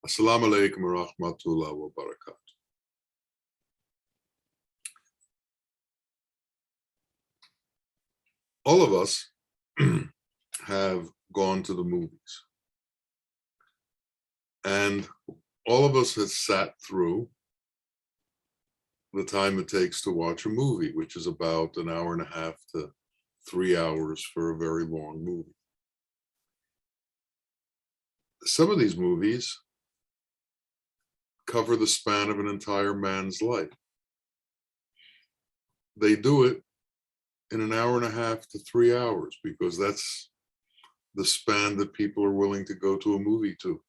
Assalamu alaikum wa rahmatullahi wa barakatuh. All of us have gone to the movies, and all of us have sat through the time it takes to watch a movie, which is about an hour and a half to 3 hours for a very long movie. Some of these movies cover the span of an entire man's life. They do it in an hour and a half to 3 hours because that's the span that people are willing to go to a movie to,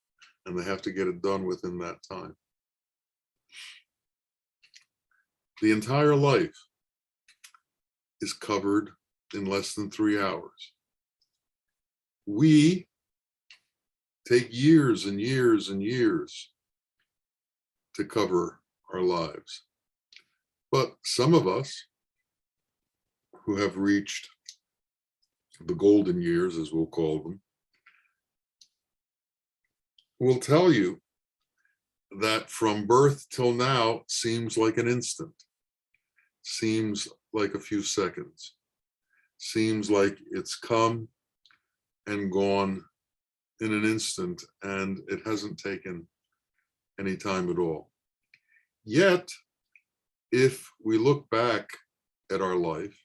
and they have to get it done within that time. The entire life is covered in less than 3 hours. We take years and years and years to cover our lives. But some of us who have reached the golden years, as we'll call them, will tell you that from birth till now seems like an instant, seems like a few seconds, seems like it's come and gone in an instant, and it hasn't taken any time at all. Yet, if we look back at our life,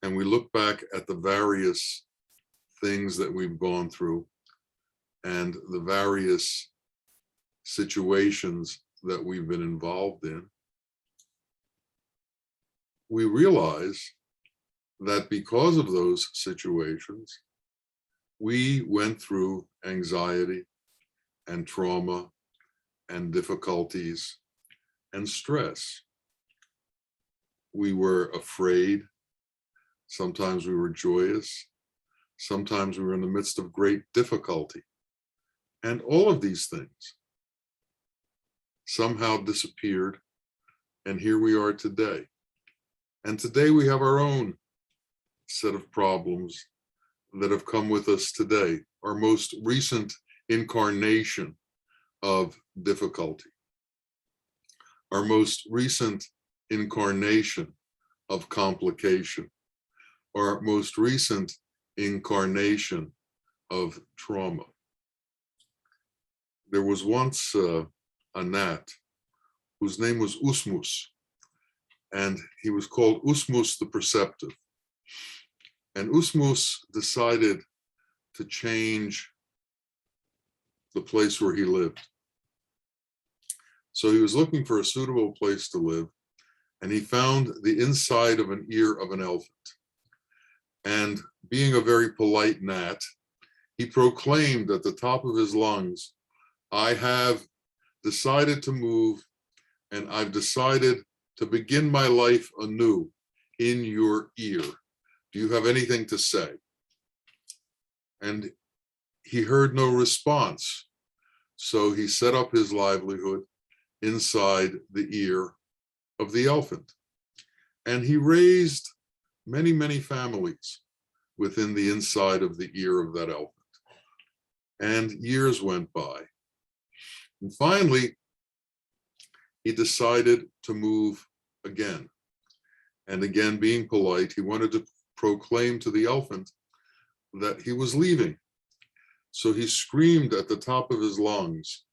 and we look back at the various things that we've gone through and the various situations that we've been involved in, we realize that because of those situations, we went through anxiety and trauma and difficulties and stress. We were afraid. Sometimes we were joyous. Sometimes we were in the midst of great difficulty. And all of these things somehow disappeared. And here we are today. And today we have our own set of problems that have come with us today, our most recent incarnation of difficulty, our most recent incarnation of complication, our most recent incarnation of trauma. There was once a gnat whose name was Usmus, and he was called Usmus the Perceptive. And Usmus decided to change the place where he lived. So he was looking for a suitable place to live, and he found the inside of an ear of an elephant. And being a very polite gnat, he proclaimed at the top of his lungs, "I have decided to move, and I've decided to begin my life anew in your ear. Do you have anything to say?" And he heard no response. So he set up his livelihood inside the ear of the elephant. And he raised many, many families within the inside of the ear of that elephant. And years went by. And finally, he decided to move again. And again, being polite, he wanted to proclaim to the elephant that he was leaving. So he screamed at the top of his lungs,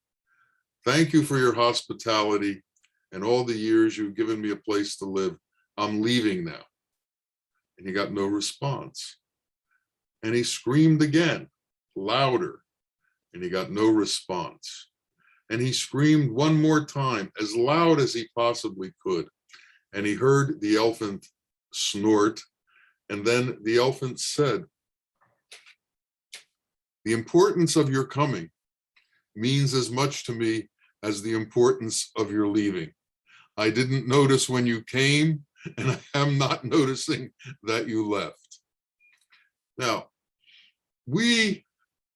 "Thank you for your hospitality and all the years you've given me a place to live. I'm leaving now." And he got no response. And he screamed again, louder, and he got no response. And he screamed one more time, as loud as he possibly could. And he heard the elephant snort. And then the elephant said, "The importance of your coming means as much to me as the importance of your leaving. I didn't notice when you came, and I am not noticing that you left." Now, we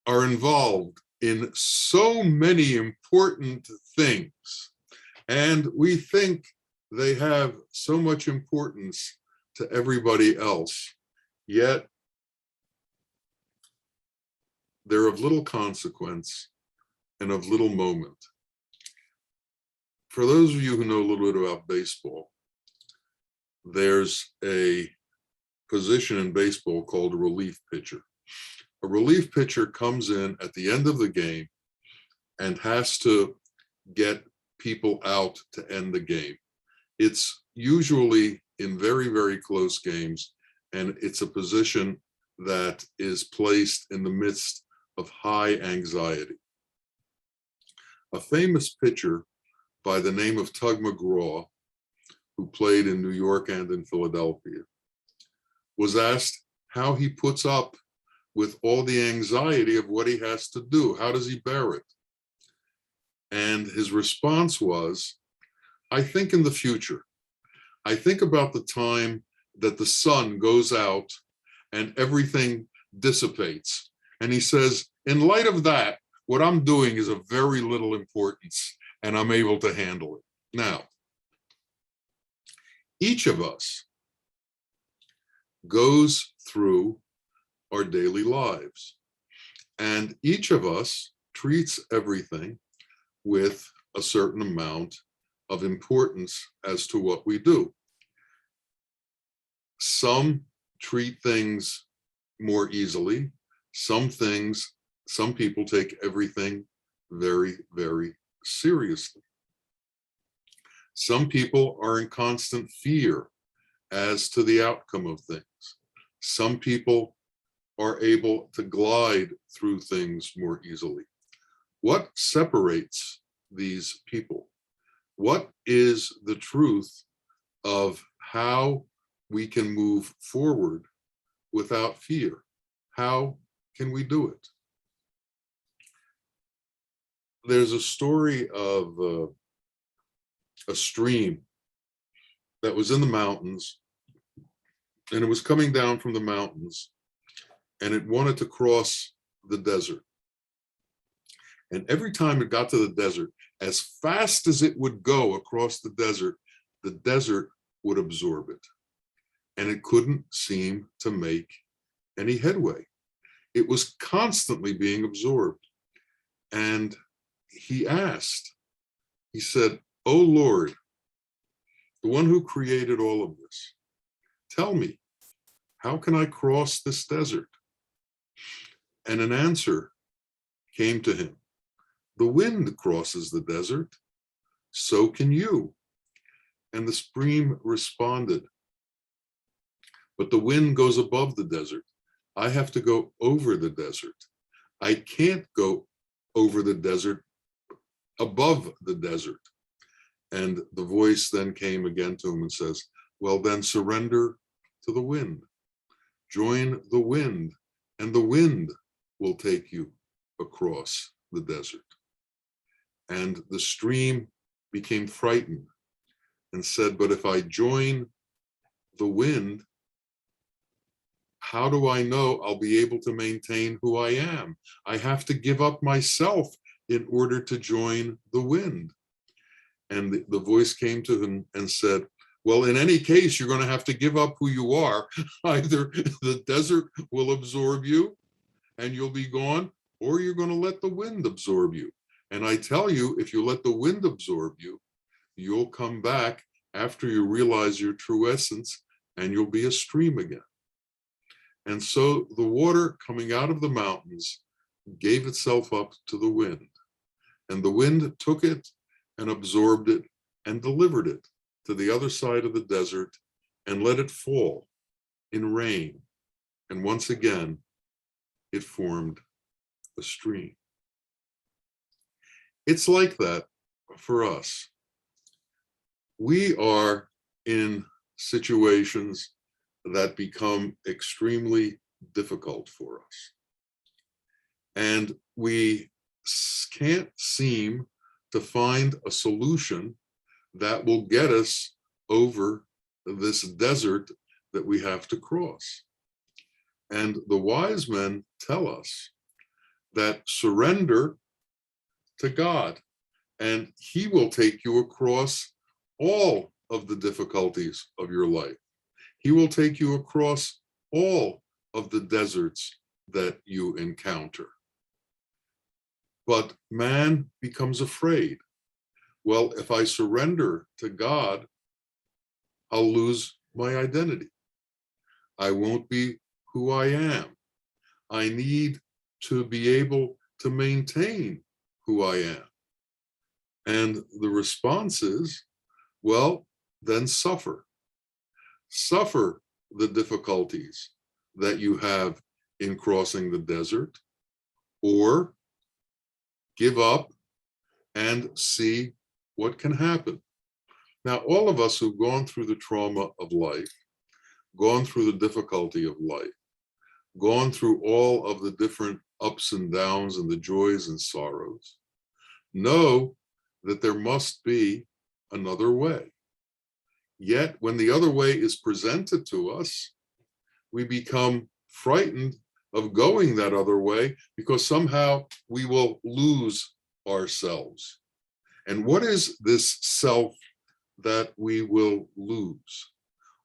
are involved in so many important things, and we think they have so much importance to everybody else, yet they're of little consequence and of little moment. For those of you who know a little bit about baseball, there's a position in baseball called a relief pitcher. A relief pitcher comes in at the end of the game and has to get people out to end the game. It's usually in very, very close games, and it's a position that is placed in the midst of high anxiety. A famous pitcher by the name of Tug McGraw, who played in New York and in Philadelphia, was asked how he puts up with all the anxiety of what he has to do. How does he bear it? And his response was, I think in the future. I think about the time that the sun goes out and everything dissipates. And he says, in light of that, what I'm doing is of very little importance, and I'm able to handle it. Now, each of us goes through our daily lives, and each of us treats everything with a certain amount of importance as to what we do. Some treat things more easily. Some people take everything very, very seriously. Some people are in constant fear as to the outcome of things. Some people are able to glide through things more easily. What separates these people? What is the truth of how we can move forward without fear? How can we do it? There's a story of a stream that was in the mountains, and it was coming down from the mountains, and it wanted to cross the desert. And every time it got to the desert, as fast as it would go across the desert would absorb it. And it couldn't seem to make any headway. It was constantly being absorbed. And he asked, he said, "Oh Lord, the one who created all of this, tell me, how can I cross this desert?" And an answer came to him. The wind crosses the desert, so can you. And the stream responded, but the wind goes above the desert. I have to go over the desert. I can't go over the desert, above the desert. And the voice then came again to him and says, well, then surrender to the wind. Join the wind, and the wind will take you across the desert. And the stream became frightened and said, but if I join the wind, how do I know I'll be able to maintain who I am? I have to give up myself in order to join the wind. And the voice came to him and said, well, in any case, you're going to have to give up who you are. Either the desert will absorb you and you'll be gone, or you're going to let the wind absorb you. And I tell you, if you let the wind absorb you, you'll come back after you realize your true essence, and you'll be a stream again. And so the water coming out of the mountains gave itself up to the wind, and the wind took it and absorbed it and delivered it to the other side of the desert and let it fall in rain. And once again, it formed a stream. It's like that for us. We are in situations that become extremely difficult for us. And we can't seem to find a solution that will get us over this desert that we have to cross. And the wise men tell us that surrender to God, and He will take you across all of the difficulties of your life. He will take you across all of the deserts that you encounter. But man becomes afraid. Well, if I surrender to God, I'll lose my identity. I won't be who I am. I need to be able to maintain who I am. And the response is, well, then suffer. Suffer the difficulties that you have in crossing the desert, or give up and see what can happen. Now, all of us who've gone through the trauma of life, gone through the difficulty of life, gone through all of the different ups and downs and the joys and sorrows, know that there must be another way. Yet, when the other way is presented to us, we become frightened of going that other way because somehow we will lose ourselves. And what is this self that we will lose?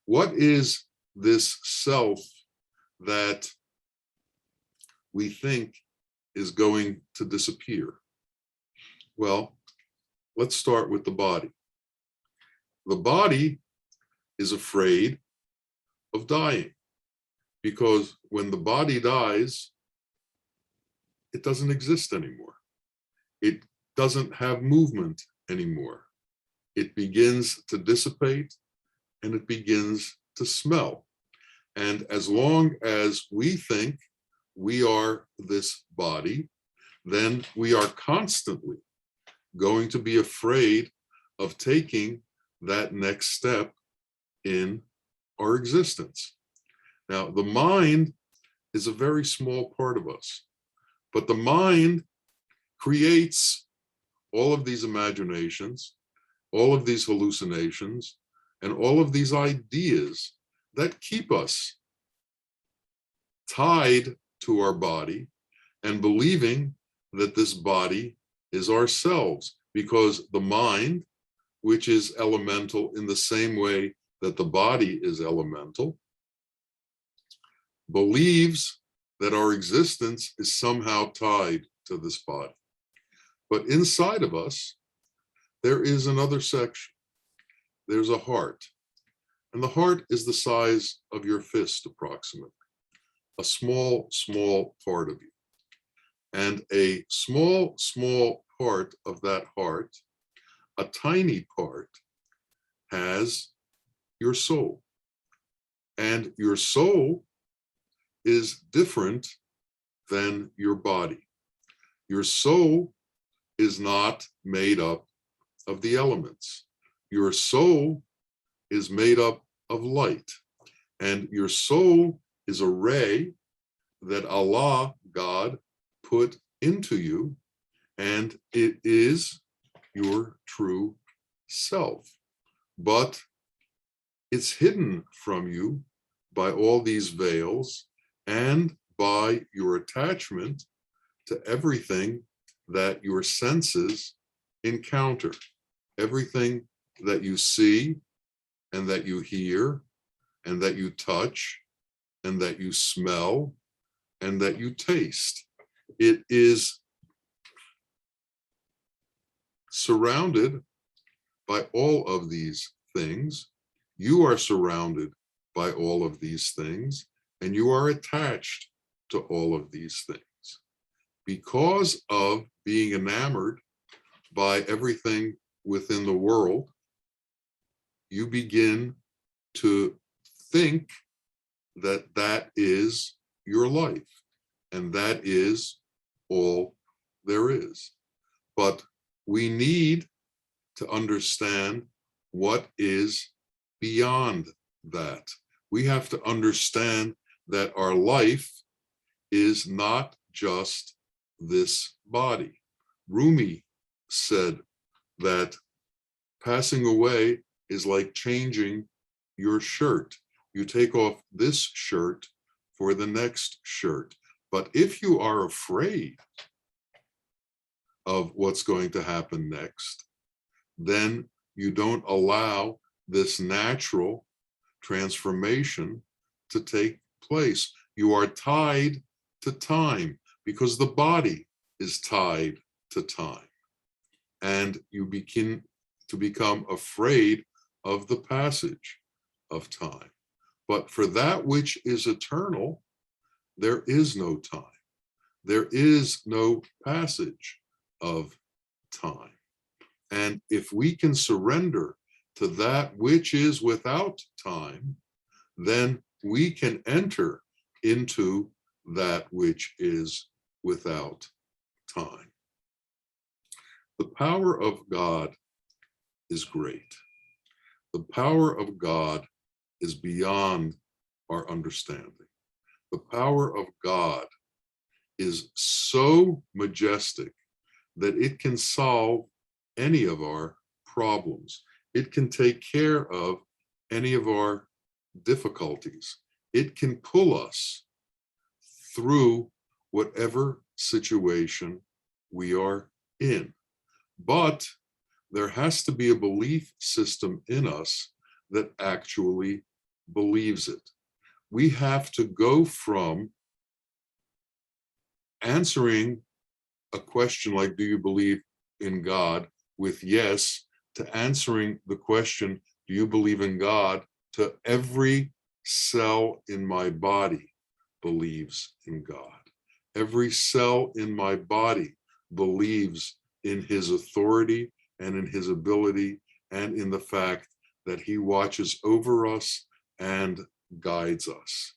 What is this self that we think is going to disappear? Well, let's start with the body. The body is afraid of dying because when the body dies, it doesn't exist anymore. It doesn't have movement anymore. It begins to dissipate and it begins to smell. And as long as we think we are this body, then we are constantly going to be afraid of taking that next step in our existence. Now, the mind is a very small part of us, but the mind creates all of these imaginations, all of these hallucinations, and all of these ideas that keep us tied to our body and believing that this body is ourselves, because the mind, which is elemental in the same way that the body is elemental, believes that our existence is somehow tied to this body. But inside of us, there is another section. There's a heart. And the heart is the size of your fist, approximately. A small, small part of you. And a small, small part of that heart, a tiny part, has your soul. And your soul is different than your body. Your soul is not made up of the elements. Your soul is made up of light. And your soul is a ray that Allah, God, put into you, and it is your true self. But it's hidden from you by all these veils and by your attachment to everything that your senses encounter, everything that you see and that you hear and that you touch and that you smell and that you taste. It is surrounded by all of these things. You are surrounded by all of these things, and you are attached to all of these things. Because of being enamored by everything within the world, you begin to think that that is your life, and that is all there is. But we need to understand what is beyond that. We have to understand that our life is not just this body. Rumi said that passing away is like changing your shirt. You take off this shirt for the next shirt. But if you are afraid of what's going to happen next, then you don't allow this natural transformation to take place. You are tied to time because the body is tied to time, and you begin to become afraid of the passage of time. But for that which is eternal, there is no time. There is no passage of time. And if we can surrender to that which is without time, then we can enter into that which is without time. The power of God is great. The power of God is beyond our understanding. The power of God is so majestic that it can solve any of our problems. It can take care of any of our difficulties. It can pull us through whatever situation we are in. But there has to be a belief system in us that actually believes it. We have to go from answering a question like, do you believe in God, with yes, to answering the question, do you believe in God, to every cell in my body believes in God. Every cell in my body believes in his authority and in his ability and in the fact that he watches over us and guides us,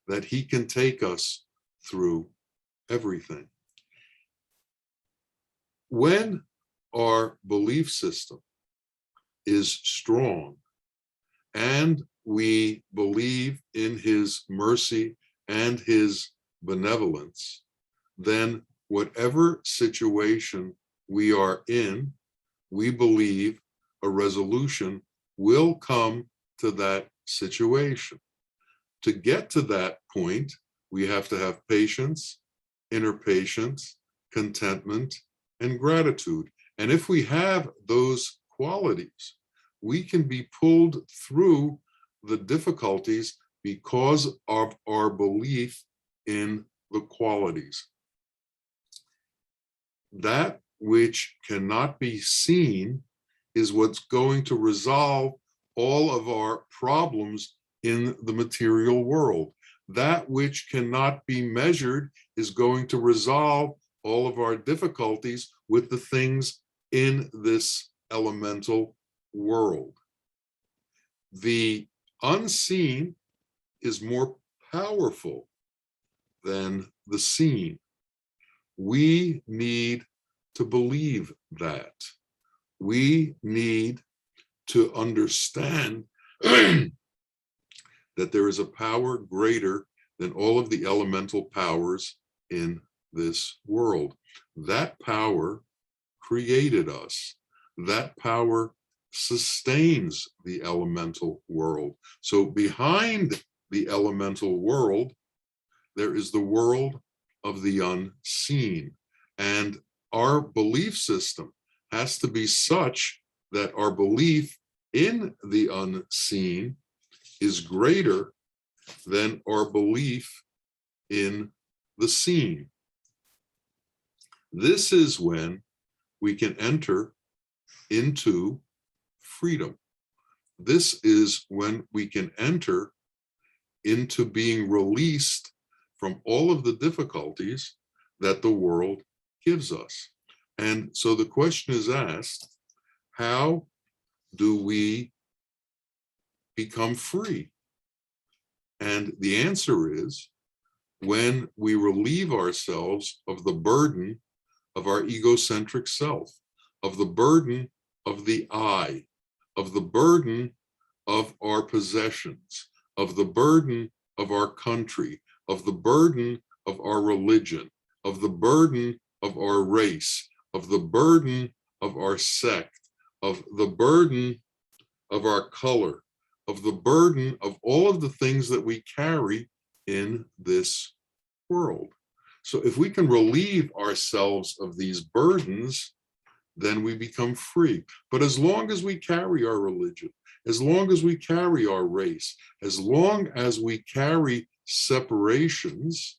that he can take us through everything. When our belief system is strong and we believe in his mercy and his benevolence, then whatever situation we are in, we believe a resolution will come to that situation. To get to that point, we have to have patience, inner patience, contentment, and gratitude. And if we have those qualities, we can be pulled through the difficulties because of our belief in the qualities. That which cannot be seen is what's going to resolve all of our problems in the material world. That which cannot be measured is going to resolve all of our difficulties with the things in this elemental world. The unseen is more powerful than the seen. We need to believe that. We need to understand that there is a power greater than all of the elemental powers in this world. That power created us. That power sustains the elemental world. So behind the elemental world, there is the world of the unseen. And our belief system has to be such that our belief in the unseen is greater than our belief in the seen. This is when we can enter into freedom. This is when we can enter into being released from all of the difficulties that the world gives us. And so the question is asked, how do we become free? And the answer is when we relieve ourselves of the burden of our egocentric self, of the burden of the I, of the burden of our possessions, of the burden of our country, of the burden of our religion, of the burden of our race, of the burden of our sect, of the burden of our color, of the burden of all of the things that we carry in this world. So if we can relieve ourselves of these burdens, then we become free. But as long as we carry our religion, as long as we carry our race, as long as we carry separations,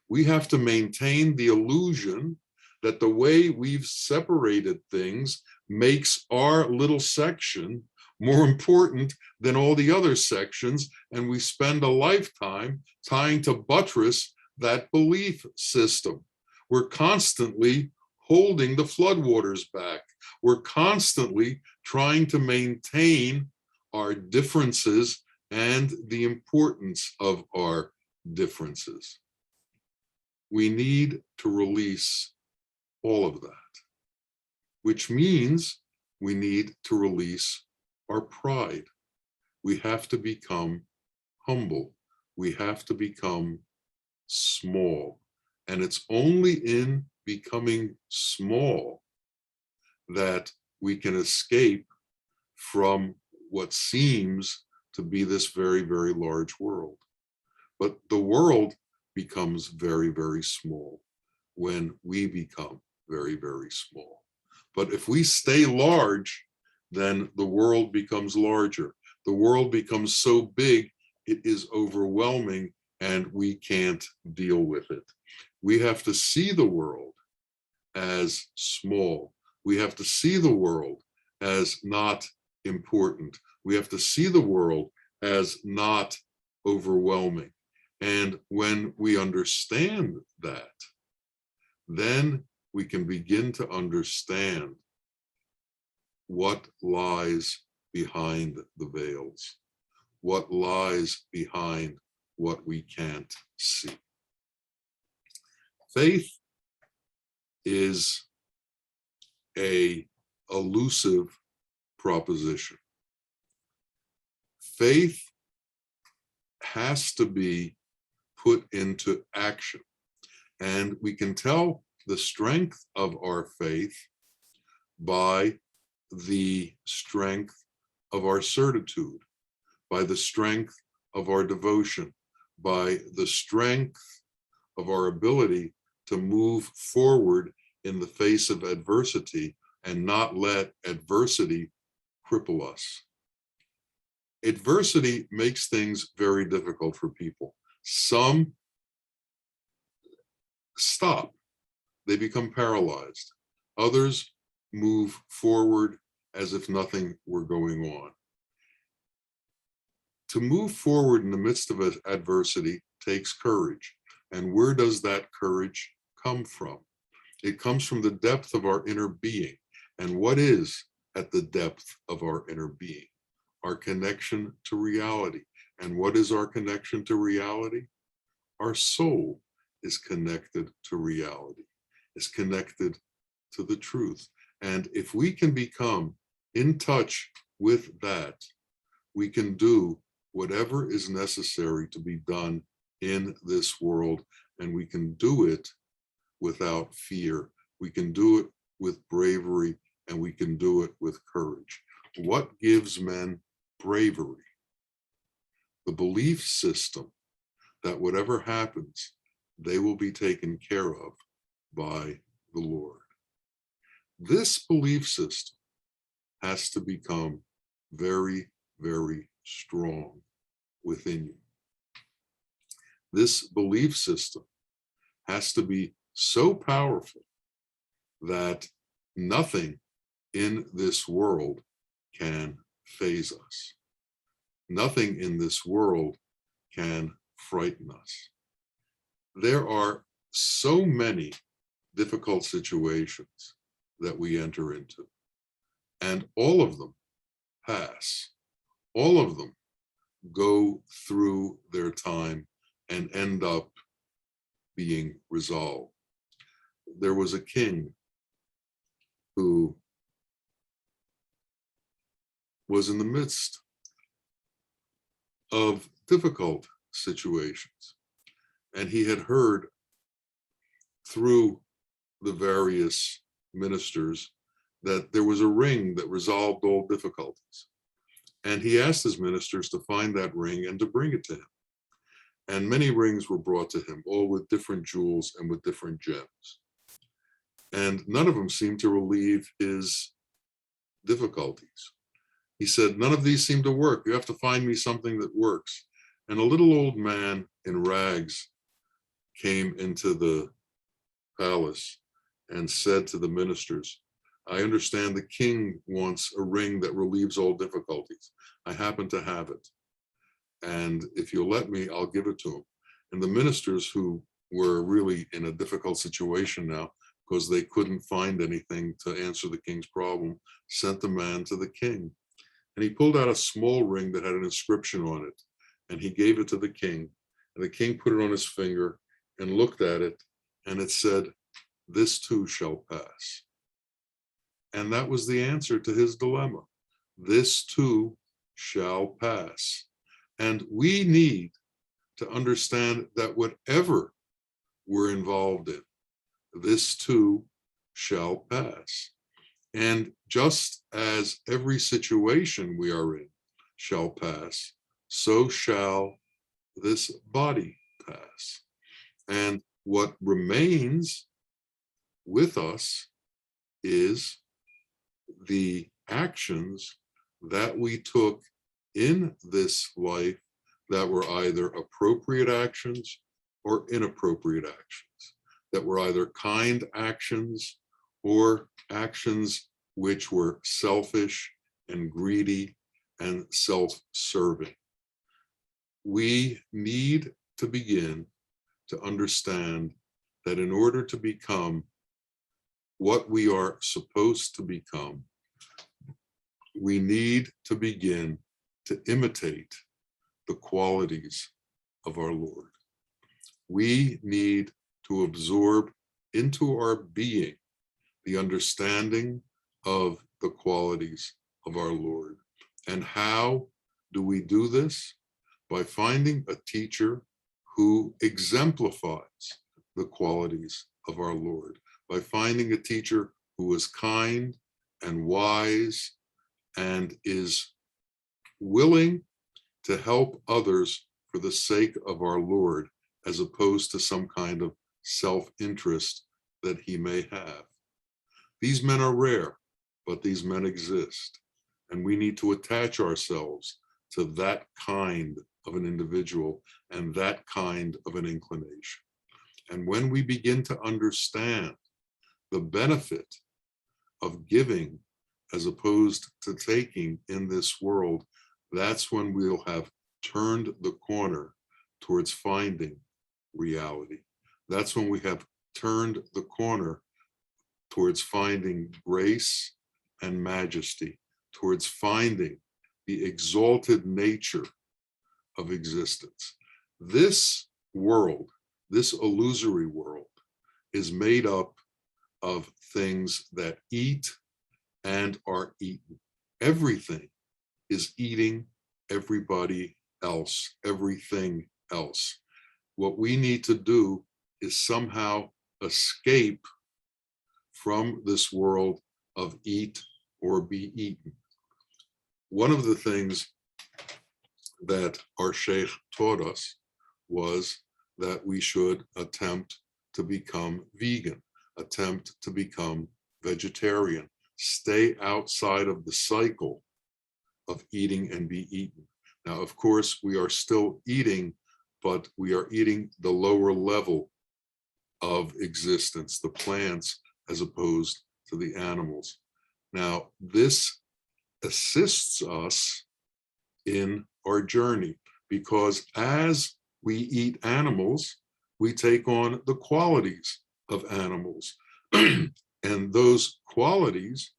we have to maintain the illusion that the way we've separated things makes our little section more important than all the other sections, and we spend a lifetime trying to buttress that belief system. We're constantly holding the floodwaters back. We're constantly trying to maintain our differences and the importance of our differences. We need to release all of that, which means we need to release our pride. We have to become humble. We have to become small. And it's only in becoming small that we can escape from what seems to be this very, very large world. But the world becomes very, very small when we become very, very small. But if we stay large, then the world becomes larger. The world becomes so big, it is overwhelming and we can't deal with it. We have to see the world as small. We have to see the world as not important. We have to see the world as not overwhelming. And when we understand that, then we can begin to understand what lies behind the veils, what lies behind what we can't see. Faith is an elusive proposition. Faith has to be put into action. And we can tell the strength of our faith by the strength of our certitude, by the strength of our devotion, by the strength of our ability to move forward in the face of adversity and not let adversity cripple us. Adversity makes things very difficult for people. Some stop, they become paralyzed. Others move forward as if nothing were going on. To move forward in the midst of adversity takes courage. And where does that courage come from? It comes from the depth of our inner being. And what is at the depth of our inner being? Our connection to reality. And what is our connection to reality? Our soul is connected to reality, is connected to the truth. And if we can become in touch with that, we can do whatever is necessary to be done in this world, and we can do it without fear. We can do it with bravery, and we can do it with courage. What gives men bravery? The belief system that whatever happens, they will be taken care of by the Lord. This belief system has to become very, very strong within you. This belief system has to be so powerful that nothing in this world can faze us. Nothing in this world can frighten us. There are so many difficult situations that we enter into, and all of them pass. All of them go through their time and end up being resolved. There was a king who was in the midst of difficult situations, and he had heard through the various ministers that there was a ring that resolved all difficulties. And he asked his ministers to find that ring and to bring it to him. And many rings were brought to him, all with different jewels and with different gems. And none of them seemed to relieve his difficulties. He said, none of these seem to work. You have to find me something that works. And a little old man in rags came into the palace, and said to the ministers, I understand the king wants a ring that relieves all difficulties. I happen to have it. And if you'll let me, I'll give it to him. And the ministers, who were really in a difficult situation now because they couldn't find anything to answer the king's problem, sent the man to the king. And he pulled out a small ring that had an inscription on it, and he gave it to the king. And the king put it on his finger and looked at it, and it said, this too shall pass. And that was the answer to his dilemma. This too shall pass. And we need to understand that whatever we're involved in, this too shall pass. And just as every situation we are in shall pass, so shall this body pass. And what remains with us is the actions that we took in this life that were either appropriate actions or inappropriate actions, that were either kind actions or actions which were selfish and greedy and self-serving. We need to begin to understand that in order to become what we are supposed to become, we need to begin to imitate the qualities of our Lord. We need to absorb into our being the understanding of the qualities of our Lord. And how do we do this? By finding a teacher who exemplifies the qualities of our Lord, by finding a teacher who is kind and wise and is willing to help others for the sake of our Lord, as opposed to some kind of self-interest that he may have. These men are rare, but these men exist, and we need to attach ourselves to that kind of an individual and that kind of an inclination. And when we begin to understand the benefit of giving as opposed to taking in this world, that's when we'll have turned the corner towards finding reality. That's when we have turned the corner towards finding grace and majesty, towards finding the exalted nature of existence. This world, this illusory world, is made up of things that eat and are eaten. Everything is eating everybody else, everything else. What we need to do is somehow escape from this world of eat or be eaten. One of the things that our Sheikh taught us was that we should attempt to become vegan, attempt to become vegetarian, stay outside of the cycle of eating and be eaten. Now, of course, we are still eating, but we are eating the lower level of existence, the plants, as opposed to the animals. Now, this assists us in our journey, because as we eat animals, we take on the qualities of animals. And those qualities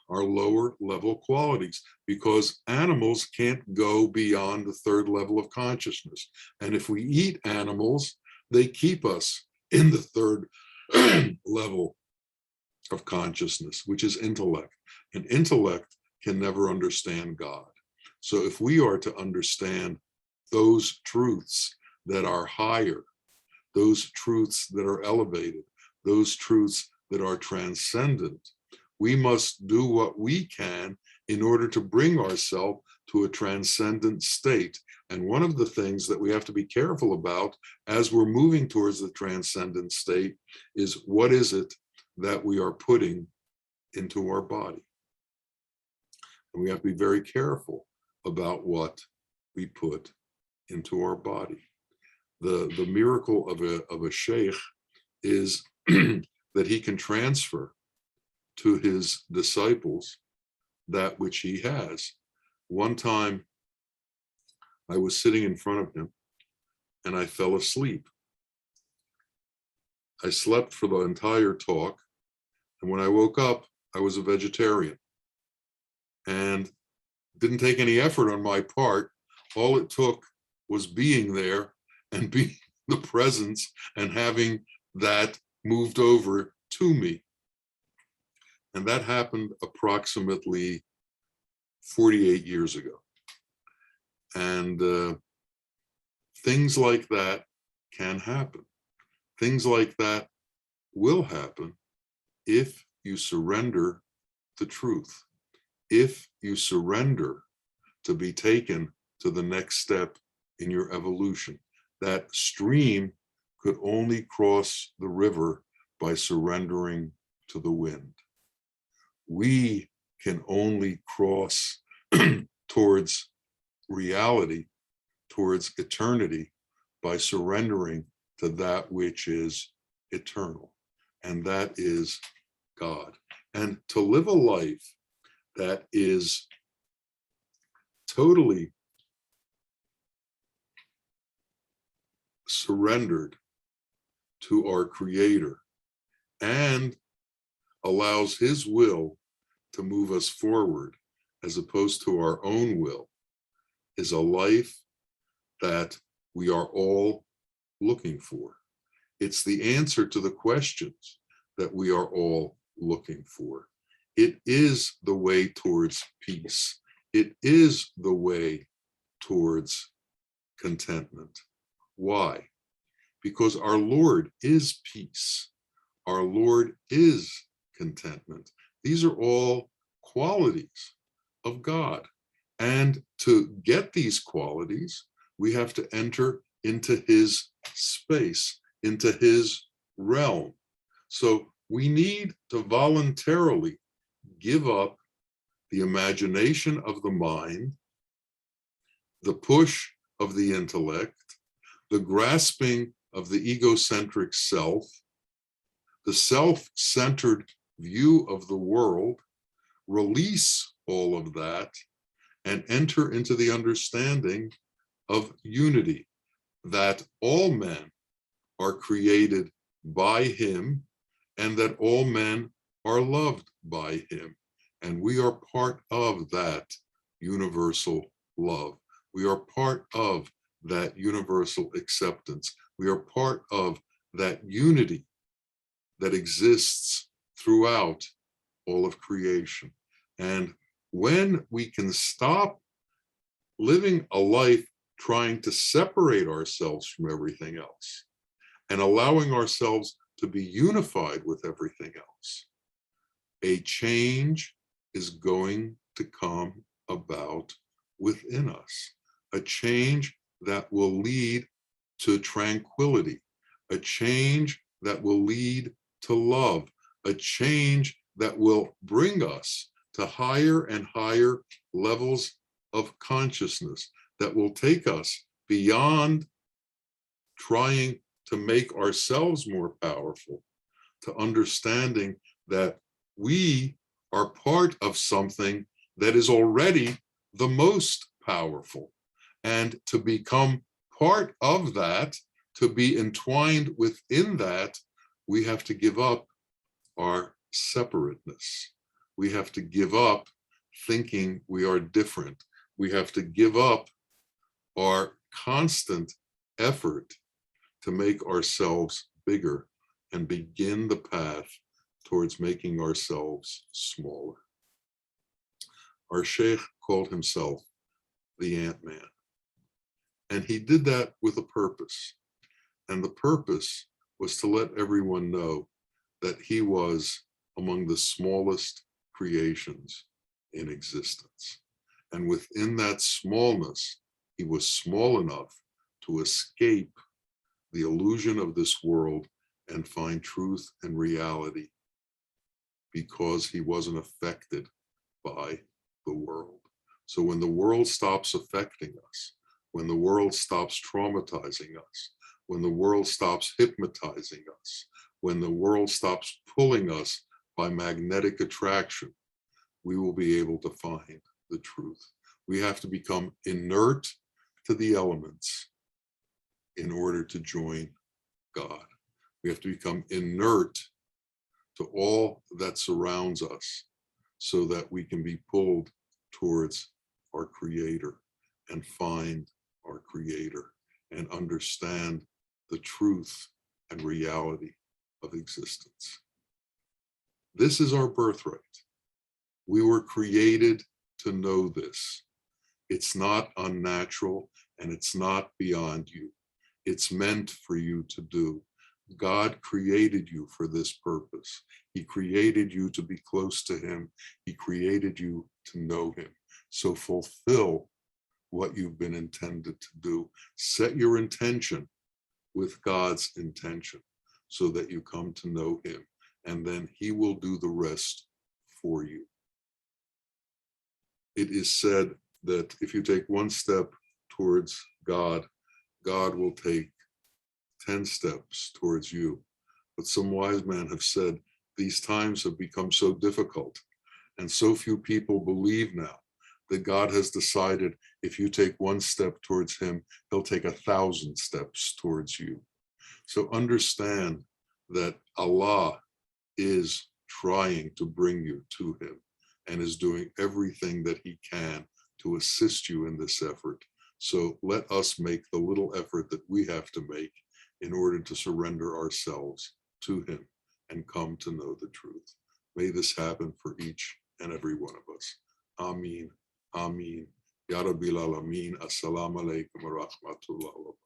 are lower level qualities, because animals can't go beyond the third level of consciousness. And if we eat animals, they keep us in the third level of consciousness, which is intellect. And intellect can never understand God. So if we are to understand those truths that are higher, those truths that are elevated, those truths that are transcendent, we must do what we can in order to bring ourselves to a transcendent state. And one of the things that we have to be careful about as we're moving towards the transcendent state is, what is it that we are putting into our body? And we have to be very careful about what we put into our body. The miracle of a sheikh is that he can transfer to his disciples that which he has. One time I was sitting in front of him and I fell asleep. I slept for the entire talk, and when I woke up, I was a vegetarian. And didn't take any effort on my part. All it took was being there and being the presence and having that moved over to me. And that happened approximately 48 years ago. And things like that can happen. Things like that will happen if you surrender the truth, if you surrender to be taken to the next step in your evolution. That stream could only cross the river by surrendering to the wind. We can only cross towards reality, towards eternity, by surrendering to that which is eternal, and that is God. And to live a life that is totally surrendered to our Creator and allows His will to move us forward as opposed to our own will is a life that we are all looking for. It's the answer to the questions that we are all looking for. It is the way towards peace. It is the way towards contentment. Why? Because our Lord is peace. Our Lord is contentment. These are all qualities of God. And to get these qualities, we have to enter into His space, into His realm. So we need to voluntarily give up the imagination of the mind, the push of the intellect, the grasping of the egocentric self, the self-centered view of the world, release all of that, and enter into the understanding of unity, that all men are created by Him and that all men are loved by Him. And we are part of that universal love. We are part of that universal acceptance. We are part of that unity that exists throughout all of creation. And when we can stop living a life trying to separate ourselves from everything else and allowing ourselves to be unified with everything else, a change is going to come about within us, a change that will lead to tranquility, a change that will lead to love, a change that will bring us to higher and higher levels of consciousness, that will take us beyond trying to make ourselves more powerful, to understanding that we are part of something that is already the most powerful. And to become part of that, to be entwined within that, we have to give up our separateness. We have to give up thinking we are different. We have to give up our constant effort to make ourselves bigger and begin the path towards making ourselves smaller. Our Sheikh called himself the Ant-Man. And he did that with a purpose. And the purpose was to let everyone know that he was among the smallest creations in existence. And within that smallness, he was small enough to escape the illusion of this world and find truth and reality, because he wasn't affected by the world. So when the world stops affecting us, when the world stops traumatizing us, when the world stops hypnotizing us, when the world stops pulling us by magnetic attraction, we will be able to find the truth. We have to become inert to the elements in order to join God. We have to become inert to all that surrounds us so that we can be pulled towards our Creator and find our Creator and understand the truth and reality of existence. This is our birthright. We were created to know this. It's not unnatural and it's not beyond you. It's meant for you to do. God created you for this purpose. He created you to be close to him. He created you to know him. So fulfill what you've been intended to do. Set your intention with God's intention so that you come to know him, and then he will do the rest for you. It is said that if you take one step towards God, God will take 10 steps towards you. But some wise men have said these times have become so difficult, and so few people believe now that God has decided if you take one step towards him, he'll take 1,000 steps towards you. So understand that Allah is trying to bring you to him and is doing everything that he can to assist you in this effort. So let us make the little effort that we have to make in order to surrender ourselves to him and come to know the truth. May this happen for each and every one of us. Ameen. Ameen. Ya Rabbil Alameen. Assalamu alaikum wa rahmatullahi wa barakatuh.